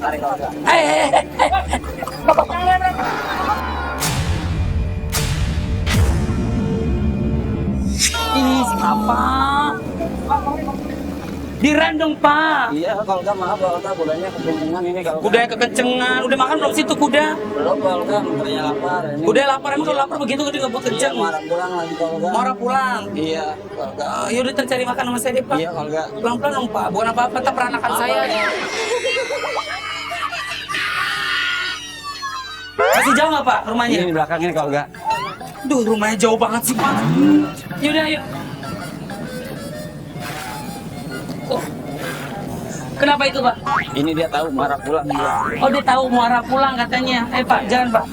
Tarik kalau enggak. Ih, apa? Direm dong, Pak. Iya, kalau enggak maaf kalau enggak kudanya kekencengan ini kalau enggak. Kudanya kekencengan. Udah makan belum situ kuda? Belum kalau enggak kudanya lapar. Ini. Kuda lapar, emang kalau lapar begitu dia ngebut Iya, kenceng. marah pulang lagi kalau enggak. Marah pulang. Iya, kalau enggak. Yaudah cari makan sama saya deh, Pak. Iya, kalau enggak. Pelan-pelan dong, Pak. Bukan apa-apa, tetap peranakan saya. Masih jauh nggak, Pak, rumahnya? Ini di belakang ini kalau enggak. Duh, rumahnya jauh banget sih, Pak. Yaudah, yuk. Oh. Kenapa itu, Pak? Ini dia tahu marah pulang dia. Oh, dia tahu mau arah pulang katanya. Pak, jangan, Pak.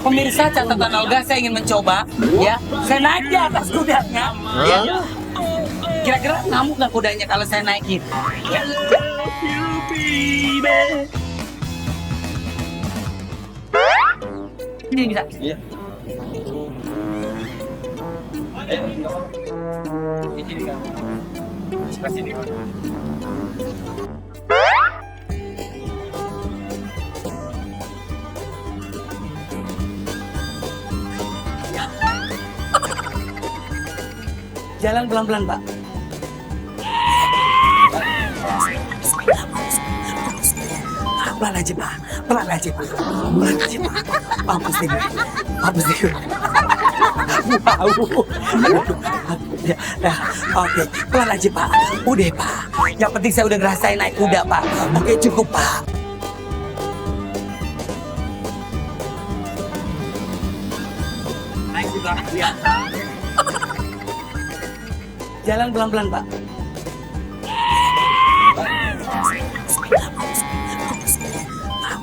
Pemirsa catatan Olga, saya ingin mencoba, ya. Saya naik di atas kudanya, ya. Kira-kira ngamuk nggak kudanya kalau saya naikin? Ya. Ini bisa. Iya. Di sini kan. Sebelah sini. Jalan pelan-pelan, Pak. Pelan aja, Pak. Pelan aja, Pak. Pelan aja, Pak. Mampus deh. Mampus deh. Wow. Ya, nah, oke. Pelan aja, Pak. Udah, Pak. Yang penting saya udah ngerasain naik kuda, Pak. Oke, cukup, Pak. Naik juga. Ya. Jalan pelan-pelan, Pak.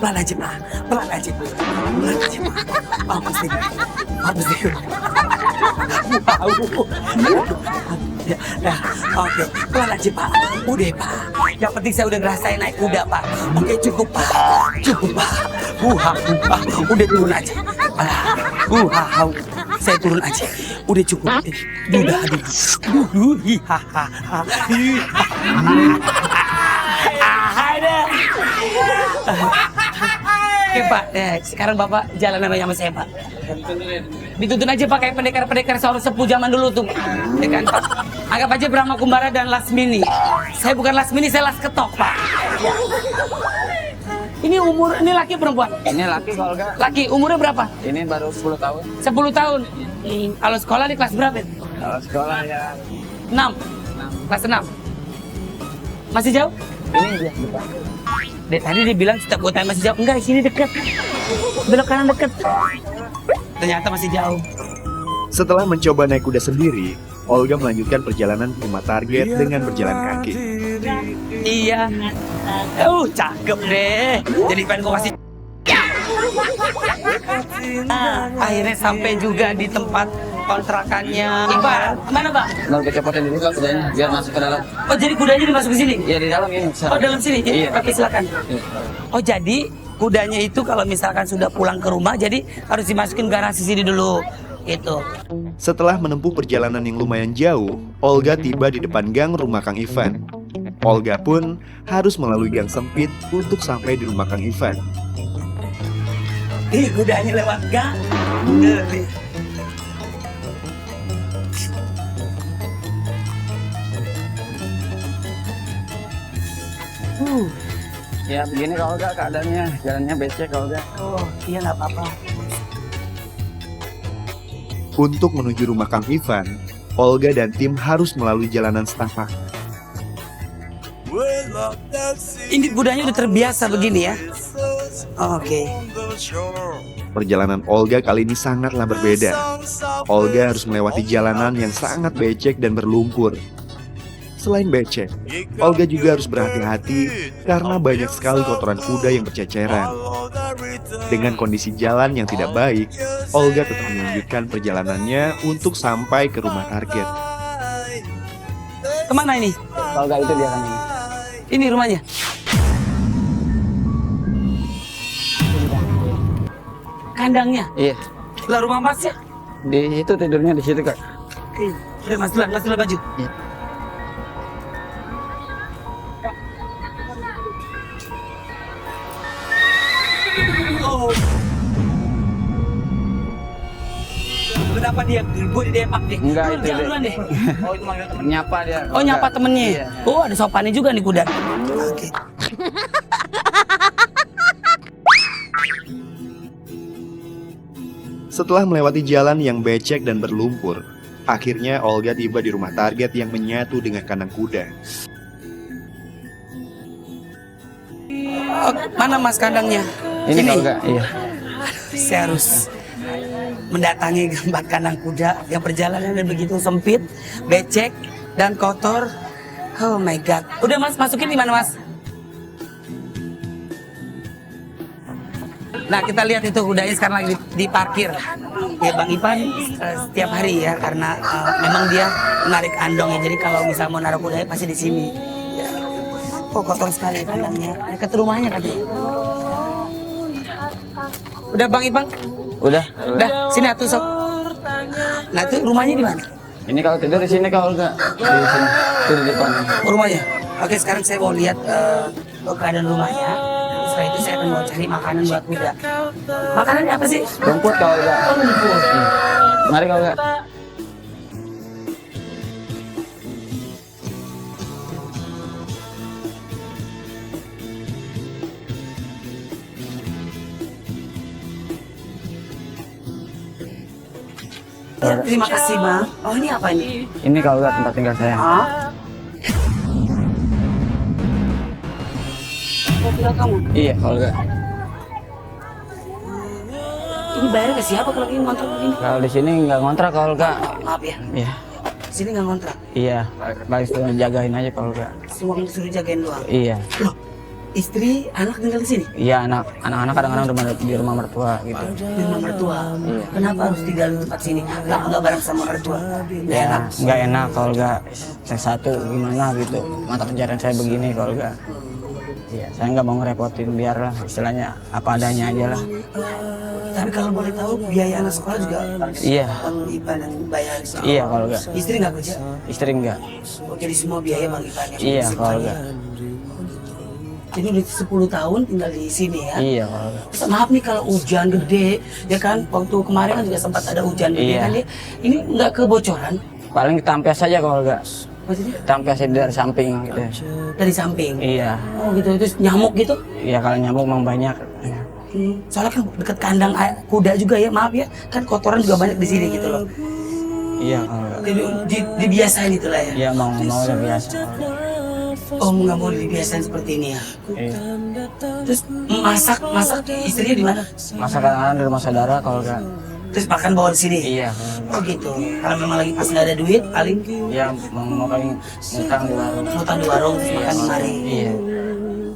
Pelan aja, Pak. Pelan aja, Pak. Pelan aja, Pak. Mampus deh. Mampus deh. Wow. Ya, nah, oke. Pelan aja, Pak. Udah, Pak. Yang penting saya udah ngerasain naik kuda, Pak. Oke, cukup, Pak. Cukup, Pak. Udah turun aja. Saya turun aja. Udah cukup. Udah, aduh. Oke, Pak, sekarang Bapak jalan sama saya, Pak. Dituntun aja Pak kayak pendekar-pendekar seorang sepuh zaman dulu tuh. Ya kan, Pak? Anggap aja Brahma Kumbara dan Lasmini. Saya bukan Lasmini, saya Las Ketok, Pak. Ini laki perempuan? Ini laki kalau enggak. Laki, umurnya berapa? Ini baru 10 tahun. 10 tahun. Kalau sekolah di kelas berapa? Kalau sekolah ya 6. Kelas 6. Masih jauh? ini dia depan. Tadi dia bilang setiap gue tanya masih jauh. Enggak, sini deket. Belok kanan deket. Ternyata masih jauh. Setelah mencoba naik kuda sendiri, Olga melanjutkan perjalanan ke rumah target dengan berjalan kaki. Iya. Cakep deh. Jadi pengen gue kasih. Akhirnya sampai juga di tempat kontrakannya. Iqbal, mana Bang? Mau kecopotin dulu kan kudanya biar masuk ke dalam. Oh, jadi kudanya dimasukin ke sini? Iya di dalam ini. Oh, dalam sini? Iya. Oke, silakan. Iya. Oh, jadi kudanya itu kalau misalkan sudah pulang ke rumah, jadi harus dimasukin garasi sini dulu. Gitu. Setelah menempuh perjalanan yang lumayan jauh, Olga tiba di depan gang rumah Kang Ivan. Olga pun harus melalui gang sempit untuk sampai di rumah Kang Ivan. Ih, kudanya lewat gang. Ya begini kalau enggak keadaannya, jalannya becek kalau enggak. Oh, iya nggak apa-apa. Untuk menuju rumah Kang Ivan, Olga dan tim harus melalui jalanan setapak. Ini kudanya udah terbiasa begini ya. Oke. Perjalanan Olga kali ini sangatlah berbeda. Olga harus melewati jalanan yang sangat becek dan berlumpur. Selain becek, Olga juga harus berhati-hati karena banyak sekali kotoran kuda yang berceceran. Dengan kondisi jalan yang tidak baik, Olga tetap melanjutkan perjalanannya untuk sampai ke rumah target. Kemana ini? Olga itu dia kan ini. Ini rumahnya? Kandangnya? Iya. Lah rumah Mas ya? Di situ tidurnya di situ kak. Udah Mas duluan baju. Iya. Oh. Kenapa dia? Gue di Depak deh. Enggak, itu Jangan dia. duluan deh. Oh itu manggil temen. Nyapa dia. Oh nyapa temennya. Iya. Oh ada sopannya juga nih kuda. Oke. Setelah melewati jalan yang becek dan berlumpur, akhirnya Olga tiba di rumah target yang menyatu dengan kandang kuda. Oh, mana Mas kandangnya? Ini Olga. Iya. Saya harus mendatangi tempat kandang kuda yang perjalanannya begitu sempit, becek dan kotor. Oh my god. Udah Mas, masukin di mana Mas? Nah kita lihat itu kudanya sekarang lagi diparkir. Ya Bang Ipan setiap hari ya karena memang dia menarik andong ya. Jadi kalau misal mau naruh kudanya pasti di sini. Ya. Oh kotor sekali kandangnya. Dekat rumahnya katanya. Udah Bang Ipan? Udah. Udah, sini atuh sok. Nah itu rumahnya di mana? Ini kalau tidur di sini kak Olga. Di sini. Tidur di depan. Oh, rumahnya. Oke sekarang saya mau lihat keadaan rumahnya. Setelah itu saya akan mau cari makanan buat kuda. Makanannya apa sih? Rumput kak Olga. Oh rumput. Mari kak Olga. Ya, terima kasih Bang. Oh ini apa ini? Ini kak Olga tempat tinggal saya. Ah? Oh tinggal kamu? Iya kak Olga. Ini bayar ke siapa kalau ini ngontrak begini? Kalau di sini nggak ngontrak kak Olga. Maaf ya, Iya. sini nggak ngontrak. Iya. Baik suruh jagain aja kak Olga. Semua disuruh jagain doang. Iya. Loh, istri, anak tinggal di sini? Iya anak-anak kadang-kadang di rumah mertua gitu. Di rumah mertua. Kenapa harus tinggal di tempat sini? Nggak bareng sama mertua? Nggak Ya enak. nggak enak kak Olga. Saya satu gimana gitu. Mata pencarian saya begini kak Olga. Iya, saya nggak mau ngerepotin, biarlah istilahnya apa adanya aja lah. Tapi kalau boleh tahu biaya anak sekolah juga harus Iya. Bang Ipan yang bayar. Iya kalau enggak. Istri nggak kerja? Istri enggak. Oh, jadi semua biaya Bang Ipan yang Iya mengisi kalau Ipan enggak. ya? Jadi udah 10 tahun tinggal di sini ya? Iya kalau enggak. Maaf nih kalau hujan gede, ya kan? Waktu kemarin kan juga sempat ada hujan gede Iya. kan ya? Ini nggak kebocoran? Paling tampes saja kalau enggak. Maksudnya Tampes dari samping gitu. dari samping? Iya. Oh gitu, terus nyamuk gitu? Iya kalau nyamuk memang banyak. Soalnya kan dekat kandang kuda juga ya, maaf ya, kan kotoran juga banyak di sini gitu loh. Iya kalau enggak. Jadi dibiasain itu lah ya. Iya mau udah biasa. Oh nggak mau dibiasain seperti ini ya. Iya. Terus masak istrinya di mana? Masa kadang-kadang di rumah saudara kalau enggak. Terus makan bawa di sini. Iya. Oh gitu. Kalau memang lagi pas nggak ada duit, paling Iya mau paling ngutang di warung. ngutang di warung terus makan di mari. Iya.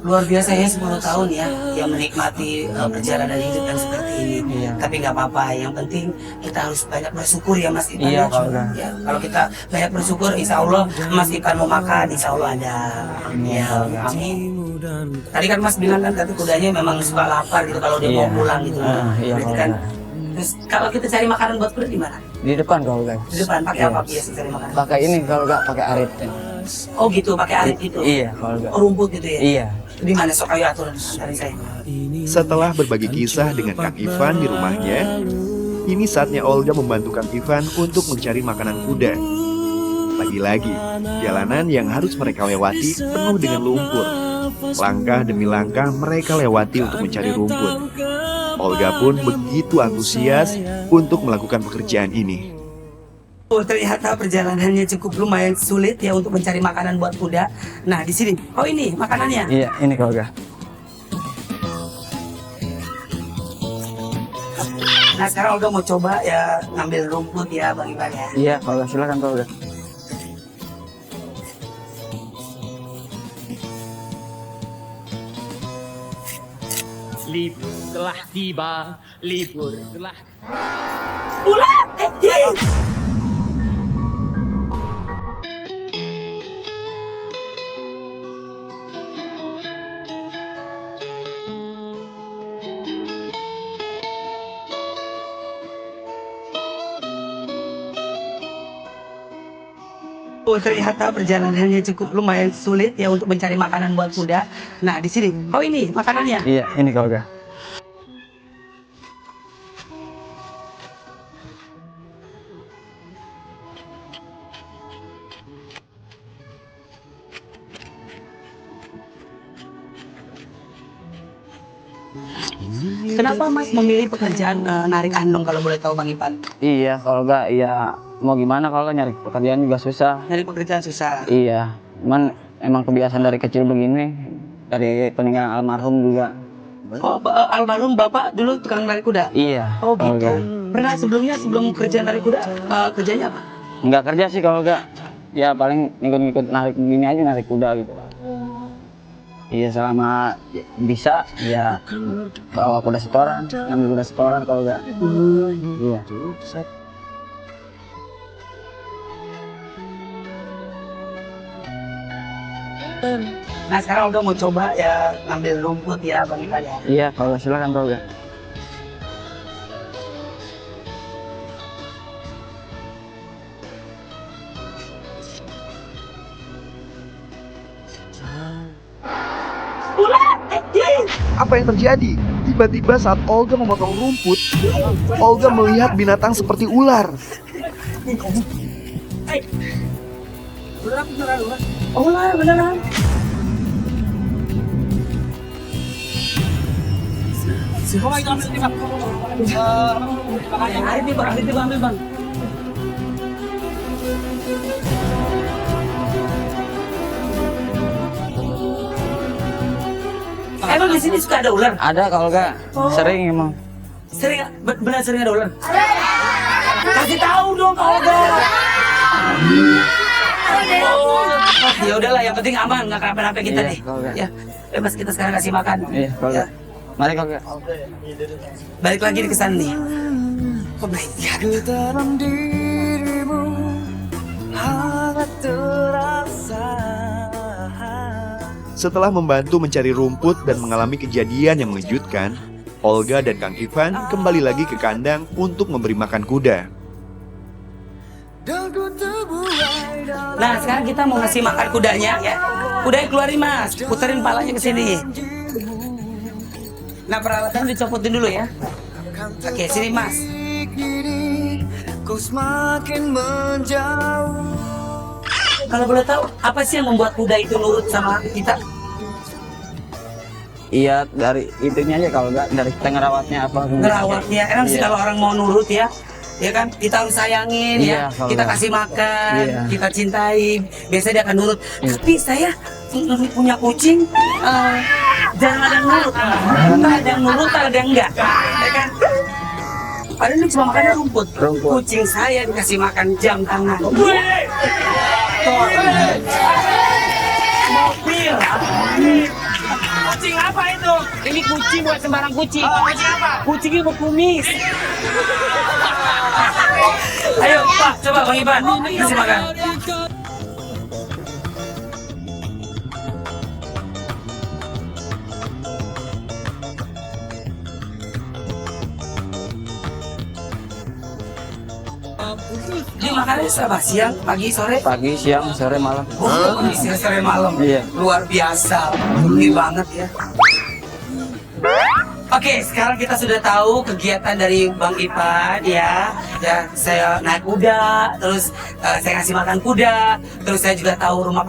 Luar biasa ya 10 tahun ya yang menikmati perjalanan hidup yang seperti ini. Iya. Tapi nggak apa-apa, yang penting kita harus banyak bersyukur ya Mas Ipan. Iya, ya. kalau udah. Ya, kalau kita banyak bersyukur, insya Allah Mas Ipan mau makan, insya Allah ada. Iya, Ya, kalau udah. amin. Tadi kan Mas bilang kan tadi kudanya memang suka lapar gitu kalau dia Iya. mau pulang gitu. Iya, Berarti kalau kan. udah. Terus kalau kita cari makanan buat kuda di mana? Di depan kalau enggak. Di depan pakai Iya. apa biasa cari makanan? Pakai ini kalau enggak pakai arit. Oh gitu, pakai arit gitu. Iya kalau enggak. Oh, rumput gitu ya. Iya. Di mana sok ayo atur dari saya. Setelah berbagi kisah dengan Kang Ivan di rumahnya, ini saatnya Olga membantu Kang Ivan untuk mencari makanan kuda. Lagi-lagi, jalanan yang harus mereka lewati penuh dengan lumpur. Langkah demi langkah mereka lewati untuk mencari rumput. Olga pun begitu antusias untuk melakukan pekerjaan ini. Oh, ternyata perjalanannya cukup lumayan sulit ya untuk mencari makanan buat kuda. Nah, di sini. Oh, ini makanannya. Iya ini kalau enggak. Nah, sekarang Olga mau coba ya ngambil rumput ya Bang Ivan ya. Iya kalau enggak silakan kalau enggak. libur telah tiba, libur telah. Ular! Oh, ternyata perjalanannya cukup lumayan sulit ya untuk mencari makanan buat kuda. Nah, di sini. Oh, ini makanannya. Iya, ini kalau enggak. Kenapa Mas memilih pekerjaan narik andong kalau boleh tahu Bang Ipan? Iya, kalau enggak ya mau gimana kalau nyari pekerjaan juga susah. Nyari pekerjaan susah. Iya, cuman emang kebiasaan dari kecil begini, dari peninggalan almarhum juga. Oh, almarhum Bapak dulu tukang narik kuda? Iya. Oh, kalau gitu. enggak. Pernah sebelumnya sebelum kerja narik kuda, kerjanya apa? Enggak kerja sih kalau enggak. Ya paling ngikut-ngikut narik begini aja, narik kuda gitu. Iya, selama bisa ya bawa kuda setoran, ngambil kuda setoran kalau enggak. Iya. Nah, sekarang udah mau coba ya ngambil rumput ya Bang Ipan ya. Iya, kalau silakan kalau enggak. Apa yang terjadi? Tiba-tiba saat Olga memotong rumput, Olga melihat binatang seperti ular. Oh lah, beneran. Ambil bang. Emang di sini suka ada ular? Ada kalau enggak, sering emang. Sering, benar sering ada ular? Kasih tahu dong kalau ada. Ya udahlah, yang penting aman, nggak kenapa-napa kita Iya, nih. kalau enggak. Ya, bebas kita sekarang kasih makan. Iya, kalau Ya. enggak. Mari kalau enggak. Balik lagi ke sana nih. Oh my God. dalam dirimu hangat terasa. Setelah membantu mencari rumput dan mengalami kejadian yang mengejutkan, Olga dan Kang Ivan kembali lagi ke kandang untuk memberi makan kuda. Dan ku terbuai dalam Nah, sekarang kita mau ngasih makan kudanya ya. Kudanya keluarin Mas, puterin palanya ke sini. Nah, peralatan dicopotin dulu ya. Oke, sini Mas. kini ku semakin menjauh. Kalau boleh tahu, apa sih yang membuat kuda itu nurut sama kita? Iya, dari itunya aja kalau enggak dari kita ngerawatnya apa. Ngerawatnya, emang sih Iya. kalau orang mau nurut ya kan kita harus sayangin Iya, ya, kalau kita nggak. kasih makan, Iya. kita cintai, biasanya dia akan nurut. Iya. Tapi saya punya kucing, jarang ada yang nurut, entah ada yang nurut, entah ada yang enggak, ya kan? Padahal ini cuma makannya rumput. Kucing saya dikasih makan jam tangan. Mobil. Kucing apa itu? Ini kucing buat sembarang kucing. Kucing apa? Kucingnya berkumis. Ayo Pak, coba Bang Iban kasih makan. Ini makannya apa? Siang, pagi, sore? Pagi, siang, sore, malam. Oh, siang, sore, malam. Iya. Luar biasa. Tinggi banget ya. Oke, sekarang kita sudah tahu kegiatan dari Bang Ipan ya. Ya, saya naik kuda, terus saya ngasih makan kuda, terus saya juga tahu rumah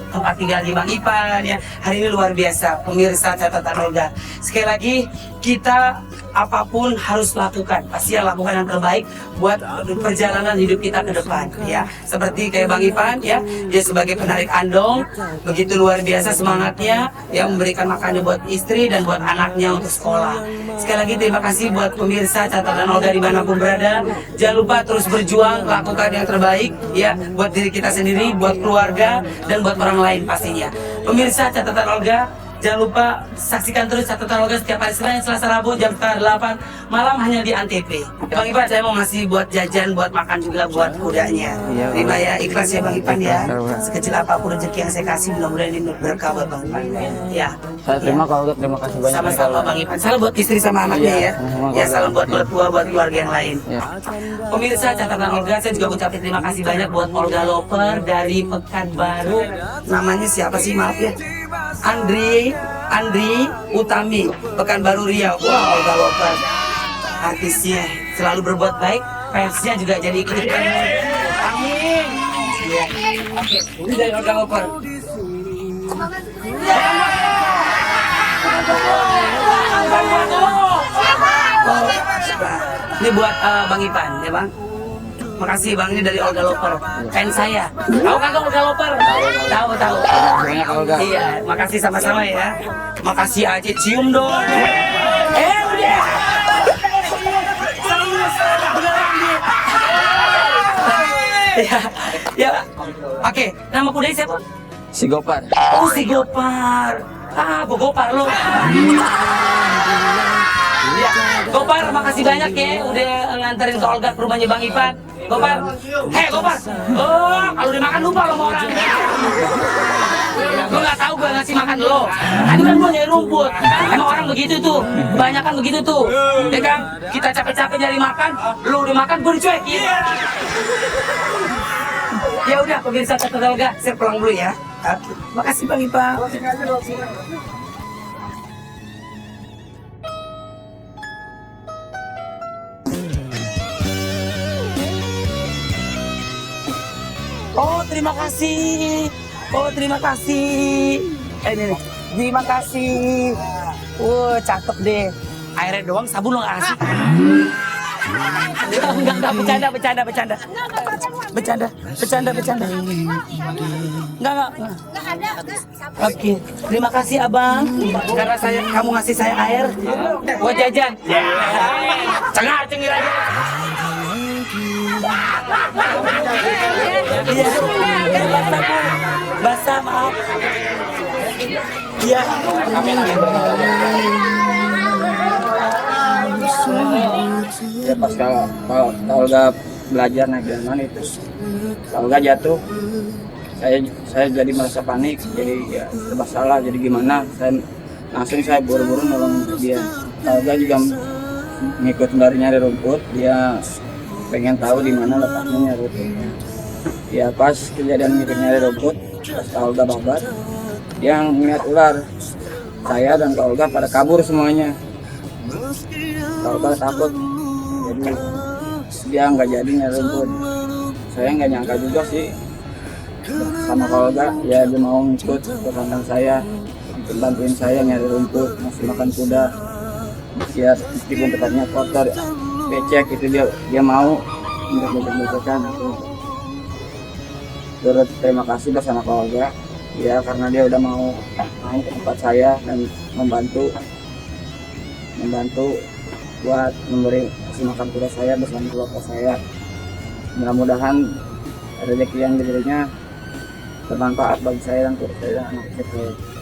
tempat tinggal di Bang Ipan ya. Hari ini luar biasa, pemirsa catatan Olga. Sekali lagi kita apapun harus lakukan, pasti lakukan yang terbaik buat perjalanan hidup kita ke depan ya. Seperti kayak Bang Ipan ya, dia sebagai penarik andong begitu luar biasa semangatnya ya, memberikan makannya buat istri dan buat anaknya untuk sekolah. Sekali lagi terima kasih buat pemirsa catatan Olga dimanapun berada. Jangan lupa terus berjuang, lakukan yang terbaik ya, buat diri kita sendiri, buat keluarga dan buat orang lain pastinya. Pemirsa catatan Olga, Jangan lupa saksikan terus catatan Olga setiap hari Senin, Selasa, Rabu jam setengah 8 malam hanya di Antv. Ya, Bang Ipan, saya mau ngasih buat jajan, buat makan juga buat kudanya. Iya, Terima ya, ikhlas ya Bang Ipan ya. Ikhlas. Sekecil apapun rezeki yang saya kasih, mudah-mudahan ini berkah buat Bang Ipan. Ya. Saya terima kalau Olga, terima kasih banyak. Sama-sama Bang Ipan. Salam buat istri sama anaknya Iya, ya. sama-sama, Ya, Bang. salam buat mertua, buat keluarga yang lain. Ya. Pemirsa catatan Olga, saya juga ucapin terima kasih banyak buat Olga Loper dari Pekanbaru. Namanya siapa sih, maaf ya? Andri Utami, Pekanbaru Riau. Wah, Olga Loper, artisnya selalu berbuat baik, fansnya juga jadi ikut-ikutan. Amin. Ya. Oke, ini dari Olga Loper. Ini buat Bang Ipan, ya Bang. Makasih Bang, ini dari Olga Loper, fans saya. Tahu kan Olga Loper? Tahu. Banyak Olga. Iya, makasih sama-sama ya. Makasih aja, cium dong. Udah. Ya. Oke, nama kudanya siapa? Si Gopar. Oh, si Gopar. Gopar lo. Ya, Gopar, makasih banyak ya udah nganterin ke Olga ke rumahnya Bang Ipan. Gopar, Gopar. Oh, kalau dimakan lupa lo sama orang. Gue nggak tahu gue ngasih makan lo. Tadi kan gue nyari rumput. Emang orang begitu tuh, kebanyakan begitu tuh. Ya kan, kita capek-capek nyari makan, lo udah makan gue dicuekin. Ya udah, pemirsa catatan Olga, saya pulang dulu ya. Makasih Bang Ipan. Terima kasih. Terima kasih. Ini nih. Terima kasih. Cakep deh. Airnya doang, sabun lo nggak kasih. Enggak, bercanda. Enggak. Oke, terima kasih abang. Karena kamu ngasih saya air buat jajan. Cengir aja. Iya, basah maaf. Iya. Ya pas kalau Olga belajar naik delman itu, kalau Olga jatuh, saya jadi merasa panik, jadi ya serba salah, jadi gimana? Saya buru-buru nolong dia. Olga juga ngikut dari nyari rumput, dia pengen tahu di mana letaknya nyari rumputnya. Ya pas kejadian ngikut nyari rumput, pas Olga babat, dia ngeliat ular. Saya dan Kak Olga pada kabur semuanya. Kak Olga takut, jadi dia nggak jadi nyari rumput. Saya nggak nyangka juga sih sama Kak Olga, ya dia mau ngikut ke kandang saya, bantuin saya nyari rumput, ngasih makan kuda. Ya meskipun tempatnya kotor, becek itu dia mau untuk becek-becekan itu. Terus terima kasih bersama Kak Olga, ya karena dia udah mau ke tempat saya dan membantu buat memberi kasih makan kuda saya bersama keluarga saya. Mudah-mudahan rezeki yang diberinya bermanfaat bagi saya dan keluarga saya dan anak saya.